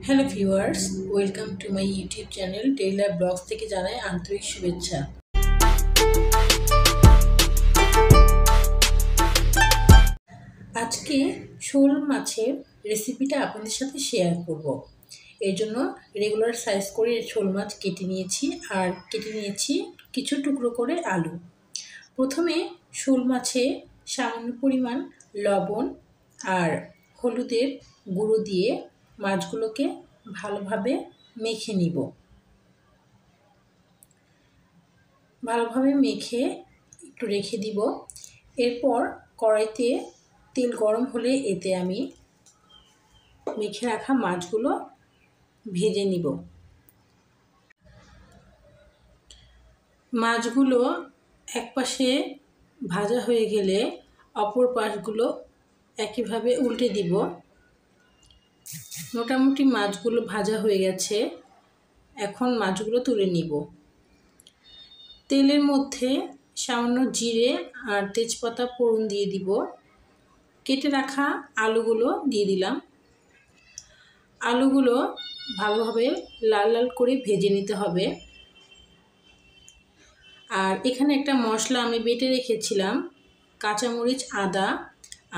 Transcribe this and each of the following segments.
Hello viewers, welcome to my YouTube channel Tailor Blogs থেকে জানাই আন্তরিক শুভেচ্ছা। আজকে শোল মাছের রেসিপিটা আপনাদের সাথে শেয়ার করব। এর জন্য রেগুলার সাইজ করে শোল মাছ কেটে নিয়েছি আর কেটে নিয়েছি কিছু টুকরো করে আলু। প্রথমে শোল মাছে সামান্য পরিমাণ লবণ আর হলুদের গুঁড়ো দিয়ে মাছগুলোকে ভালোভাবে মেখে নিব। ভালোভাবে মেখে একটু রেখে দিব। এরপর কড়াইতে তেল গরম হলে এতে আমি মেখে রাখা মাছগুলো ভেজে নিব। মাছগুলো একপাশে ভাজা হয়ে গেলে অপর পাশগুলো একইভাবে উল্টে দিব। মোটামুটি মাছগুলো ভাজা হয়ে গেছে, এখন মাছগুলো তুলে নিব। তেলের মধ্যে সামান্য জিরে আর তেজপাতা ফোড়ন দিয়ে দিব। কেটে রাখা আলুগুলো দিয়ে দিলাম। আলুগুলো ভালোভাবে লাল লাল করে ভেজে নিতে হবে। আর এখানে একটা মশলা আমি বেটে রেখেছিলাম, কাঁচামরিচ, আদা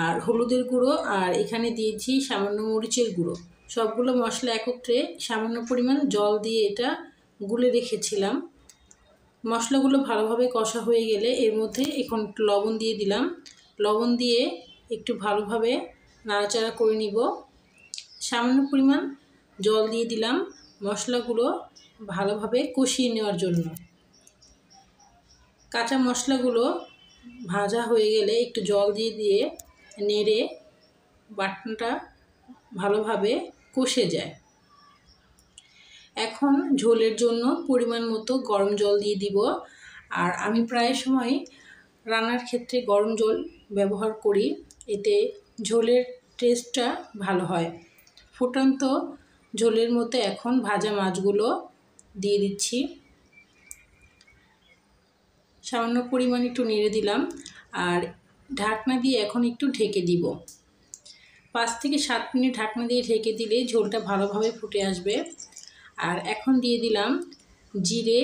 আর হলুদের গুঁড়ো, আর এখানে দিয়েছি সামান্য মরিচের গুঁড়ো। সবগুলো মশলা একত্রে সামান্য পরিমাণ জল দিয়ে এটা গুলে রেখেছিলাম। মশলাগুলো ভালোভাবে কষা হয়ে গেলে এর মধ্যে এখন লবণ দিয়ে দিলাম। লবণ দিয়ে একটু ভালোভাবে নাড়াচাড়া করে নিব। সামান্য পরিমাণ জল দিয়ে দিলাম মশলাগুলো ভালোভাবে কষিয়ে নেওয়ার জন্য। কাঁচা মশলাগুলো ভাজা হয়ে গেলে একটু জল দিয়ে নেড়ে বাটনাটা ভালোভাবে কষে যায়। এখন ঝোলের জন্য পরিমাণ মতো গরম জল দিয়ে দিব। আর আমি প্রায় সময় রান্নার ক্ষেত্রে গরম জল ব্যবহার করি, এতে ঝোলের টেস্টটা ভালো হয়। ফুটন্ত ঝোলের মধ্যে এখন ভাজা মাছগুলো দিয়ে দিচ্ছি। সামান্য পরিমাণ একটু নেড়ে দিলাম আর ঢাকনা দিয়ে এখন একটু ঢেকে দিব। 5 থেকে 7 মিনিট ঢাকনা দিয়ে ঢেকে দিলে ঝোলটা ভালোভাবে ফুটে আসবে। আর এখন দিয়ে দিলাম জিরে,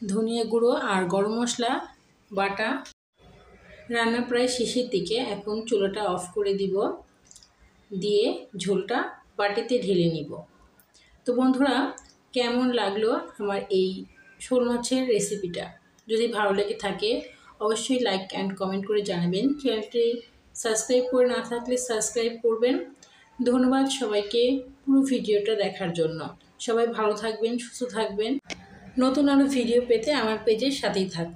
ধনিয়া গুঁড়ো আর গরম মশলা বাটা। রান্না প্রায় শেষের দিকে, এখন চুলাটা অফ করে দিব, দিয়ে ঝোলটা বাটিতে ঢেলে নিব। তো বন্ধুরা, কেমন লাগলো আমার এই শোল মাছের রেসিপিটা? যদি ভালো লেগে থাকে অবশ্যই লাইক অ্যান্ড কমেন্ট করে জানাবেন। চ্যানেলটি সাবস্ক্রাইব করে না থাকলে সাবস্ক্রাইব করবেন। ধন্যবাদ সবাইকে পুরো ভিডিওটা দেখার জন্য। সবাই ভালো থাকবেন, সুস্থ থাকবেন। নতুন আরও ভিডিও পেতে আমার পেজের সাথেই থাকুন।